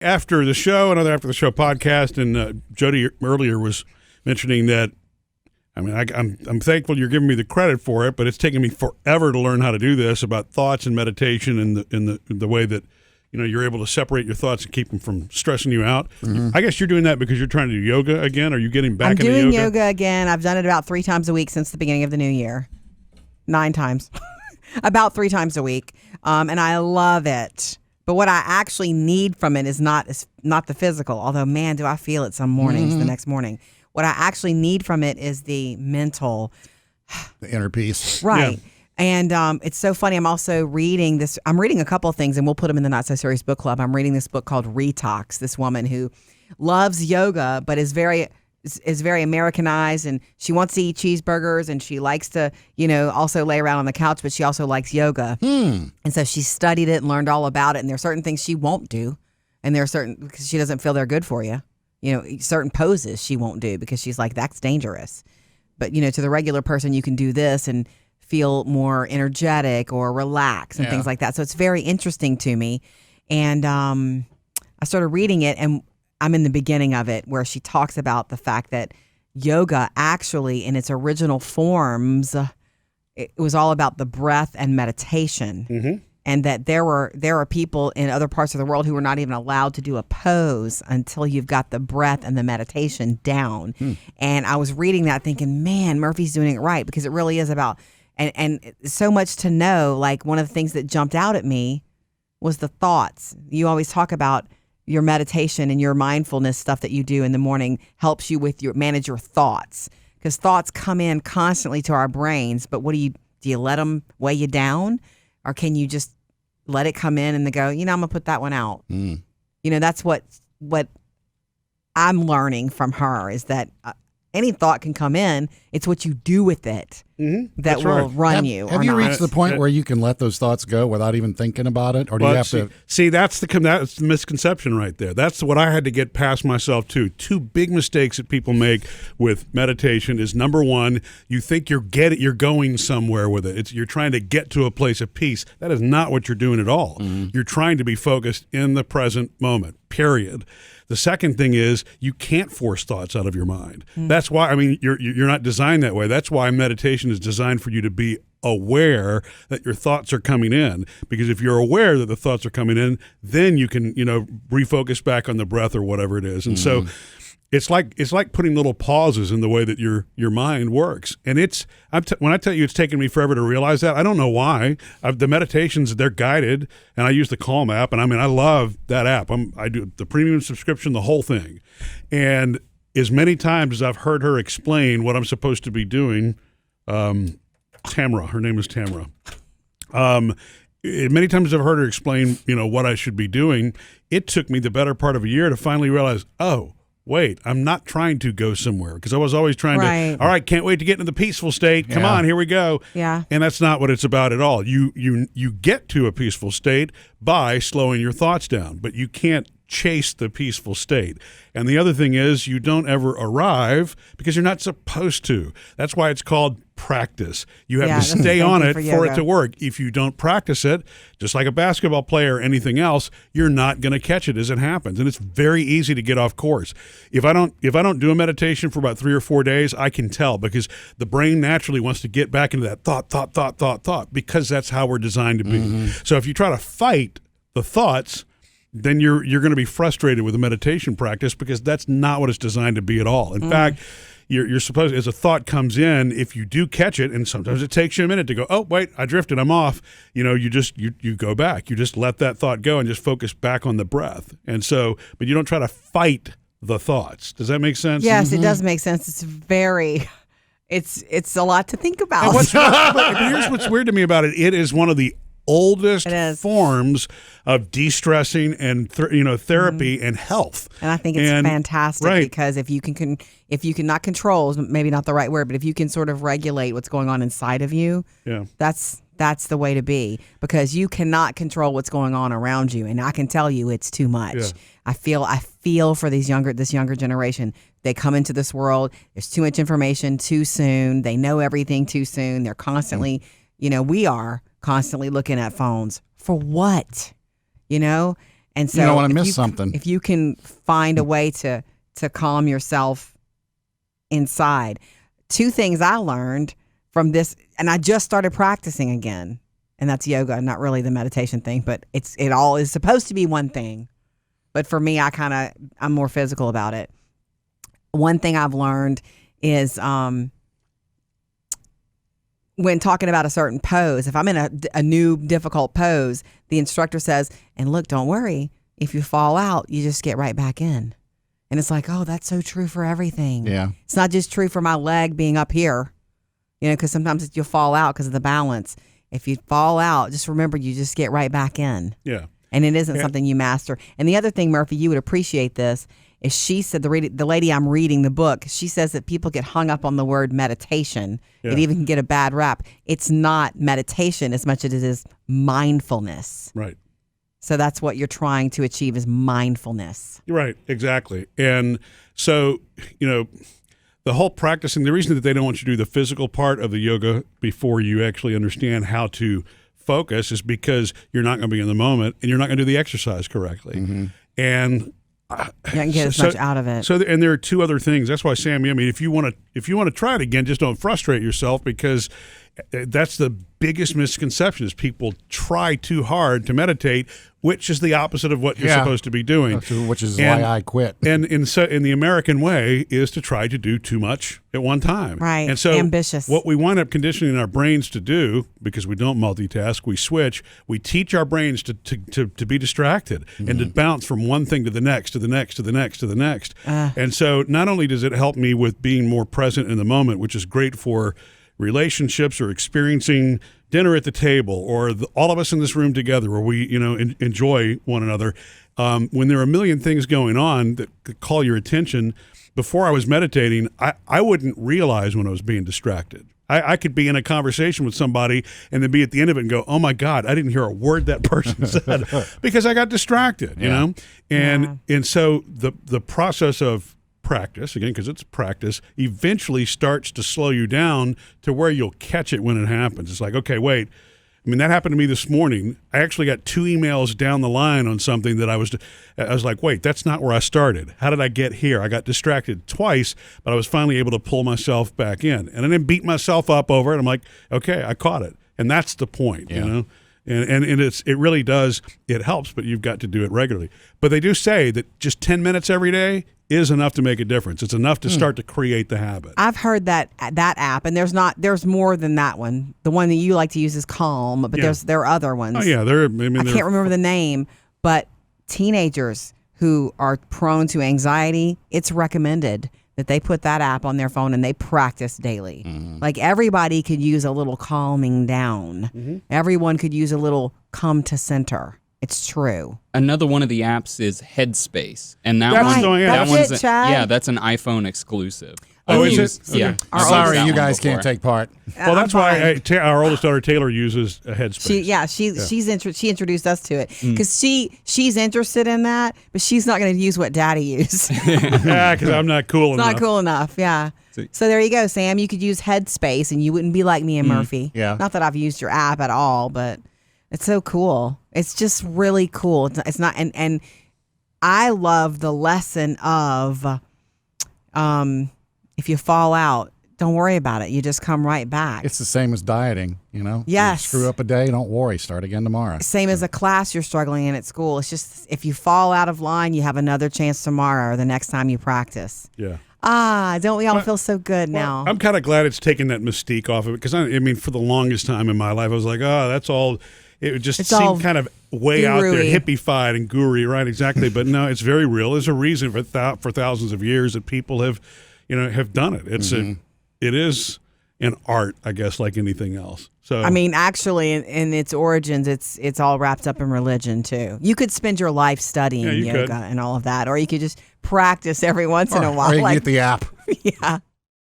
After the show, another After the Show podcast, and Jodi earlier was mentioning that, I mean, I'm thankful you're giving me the credit for it, but it's taken me forever to learn how to do this about thoughts and meditation and the way that, you're able to separate your thoughts and keep them from stressing you out. Mm-hmm. I guess you're doing that because you're trying to do yoga again. Are you getting back into yoga? I'm doing yoga again. I've done it about 3 times a week since the beginning of the new year. 9 times. About 3 times a week. And I love it. But what I actually need from it is not the physical, although, man, do I feel it some mornings, the next morning. What I actually need from it is the mental. The inner peace. Right. Yeah. And it's so funny. I'm also reading this. I'm reading a couple of things, and we'll put them in the Not So Serious Book Club. I'm reading this book called Retox. This woman who loves yoga, but is very Americanized, and she wants to eat cheeseburgers, and she likes to, also lay around on the couch, but she also likes yoga. And so she studied it and learned all about it. And there are certain things she won't do, and there are certain, because she doesn't feel they're good for you. Certain poses she won't do because she's like, that's dangerous. But, to the regular person, you can do this and feel more energetic or relax and things like that. So it's very interesting to me. And I started reading it, and I'm in the beginning of it where she talks about the fact that yoga actually in its original forms, it was all about the breath and meditation. Mm-hmm. And that there are people in other parts of the world who are not even allowed to do a pose until you've got the breath and the meditation down. And I was reading that thinking, man, Murphy's doing it right, because it really is about, and so much to know. Like, one of the things that jumped out at me was the thoughts. You always talk about your meditation and your mindfulness stuff that you do in the morning helps you with manage your thoughts, because thoughts come in constantly to our brains. But what do you let them weigh you down, or can you just let it come in and they go, I'm gonna put that one out. That's what I'm learning from her, is that any thought can come in. It's what you do with it that will run you. Have you reached the point where you can let those thoughts go without even thinking about it? Or do you have to? See, that's the misconception right there. That's what I had to get past myself, too. 2 big mistakes that people make with meditation is, number one, you think you're going somewhere with it. You're trying to get to a place of peace. That is not what you're doing at all. You're trying to be focused in the present moment, period. The second thing is, you can't force thoughts out of your mind. That's why, you're not designed that way. That's why meditation is designed for you to be aware that your thoughts are coming in. Because if you're aware that the thoughts are coming in, then you can, refocus back on the breath or whatever it is. And so it's like putting little pauses in the way that your mind works. And when I tell you it's taken me forever to realize that, I don't know why. The meditations, they're guided, and I use the Calm app, and I love that app. I do the premium subscription, the whole thing. And as many times as I've heard her explain what I'm supposed to be doing, Tamara, her name is Tamara. Many times I've heard her explain, what I should be doing. It took me the better part of a year to finally realize, wait, I'm not trying to go somewhere, because I was always trying to, all right, can't wait to get into the peaceful state. Come on, here we go. Yeah. And that's not what it's about at all. You get to a peaceful state by slowing your thoughts down, but you can't chase the peaceful state. And the other thing is, you don't ever arrive because you're not supposed to. That's why it's called practice. You have to stay on it for it to work. If you don't practice it, just like a basketball player or anything else, you're not going to catch it as it happens. And it's very easy to get off course. If I don't do a meditation for about 3 or 4 days, I can tell, because the brain naturally wants to get back into that thought, because that's how we're designed to be. So if you try to fight the thoughts, then you're going to be frustrated with a meditation practice, because that's not what it's designed to be at all. In fact, you're supposed, as a thought comes in, if you do catch it, and sometimes it takes you a minute to go, oh, wait, I drifted, I'm off. You go back. You just let that thought go and just focus back on the breath. And so, but you don't try to fight the thoughts. Does that make sense? Yes, it does make sense. It's a lot to think about. But here's what's weird to me about it. It is one of the oldest forms of de-stressing and therapy and health. And I think it's fantastic because if you can not control, maybe not the right word, but if you can sort of regulate what's going on inside of you, that's the way to be, because you cannot control what's going on around you. And I can tell you it's too much. Yeah. I feel for this younger generation. They come into this world, there's too much information too soon. They know everything too soon. They're constantly, we are constantly looking at phones for what, and And so You don't want to if miss you- something. If you can find a way to calm yourself inside. 2 things I learned from this, and I just started practicing again, and that's yoga, not really the meditation thing, but it all is supposed to be one thing. But for me, I'm more physical about it. One thing I've learned is when talking about a certain pose, if I'm in a new difficult pose, the instructor says, and look, don't worry. If you fall out, you just get right back in. And it's like, oh, that's so true for everything. Yeah. It's not just true for my leg being up here, because sometimes you'll fall out because of the balance. If you fall out, just remember you just get right back in. Yeah. And it isn't something you master. And the other thing, Murphy, you would appreciate this, is she said, the lady I'm reading the book, she says that people get hung up on the word meditation. Yeah. It even can get a bad rap. It's not meditation as much as it is mindfulness. Right. So that's what you're trying to achieve is mindfulness. Right, exactly. And so, the whole practicing, the reason that they don't want you to do the physical part of the yoga before you actually understand how to focus is because you're not going to be in the moment and you're not going to do the exercise correctly. Mm-hmm. And You can get as much out of it. So, and there are 2 other things. That's why, Sammy, I mean, if you want to try it again, just don't frustrate yourself, because that's the biggest misconception is people try too hard to meditate, which is the opposite of what you're supposed to be doing. Which is why I quit. And in the American way is to try to do too much at one time. Right. And so ambitious. what we wind up conditioning our brains to do, because we don't multitask, we switch, we teach our brains to be distracted and to bounce from one thing to the next, to the next, to the next, to the next. And so not only does it help me with being more present in the moment, which is great for relationships or experiencing dinner at the table, or all of us in this room together where we enjoy one another, when there are a million things going on that could call your attention. Before I was meditating, I wouldn't realize when I was being distracted. I could be in a conversation with somebody and then be at the end of it and go, oh my God, I didn't hear a word that person said because I got distracted, you know? And so the process of practice, again, because it's practice, eventually starts to slow you down to where you'll catch it when it happens. It's like, okay, wait. I mean, that happened to me this morning. I actually got 2 emails down the line on something that I was like, wait, that's not where I started. How did I get here? I got distracted twice, but I was finally able to pull myself back in. And I didn't beat myself up over it. I'm like, okay, I caught it. And that's the point, you know? And it really does, it helps, but you've got to do it regularly. But they do say that just 10 minutes every day is enough to make a difference. It's enough to start to create the habit. I've heard that app, and there's more than that one. The one that you like to use is Calm, but there are other ones. Oh yeah, I can't remember the name, but teenagers who are prone to anxiety, it's recommended that they put that app on their phone and they practice daily. Like everybody could use a little calming down. Everyone could use a little come to center. It's true. Another one of the apps is Headspace, and that That's one, right. that That's one's it, Chad. that's an iPhone exclusive. Oh, I've is it? used- Yeah. Okay. I've used Sorry, that you one guys before. can't take part. Well, that's I'm why our oldest daughter Taylor uses a Headspace. She introduced us to it because she's interested in that, but she's not going to use what Daddy used. Yeah, because I'm not cool enough. Not cool enough. Yeah. So there you go, Sam. You could use Headspace, and you wouldn't be like me and Murphy. Yeah. Not that I've used your app at all, but it's so cool. It's just really cool. It's not, and I love the lesson of, if you fall out, don't worry about it. You just come right back. It's the same as dieting, you know? Yes. You screw up a day, don't worry. Start again tomorrow. Same as a class you're struggling in at school. It's just if you fall out of line, you have another chance tomorrow or the next time you practice. Yeah. Don't we all feel so good now? I'm kind of glad it's taken that mystique off of it, because I mean, for the longest time in my life, I was like, oh, that's all. It just It's all seemed kind of way out there, guru-y. hippified and guru, right? Exactly. But no, it's very real. There's a reason for thousands of years that people have done it. It's it is an art, I guess, like anything else. So I mean, actually, in its origins, it's all wrapped up in religion too. You could spend your life studying you yoga could. and all of that, or you could just practice every once in a while. Or you can get the app. Yeah.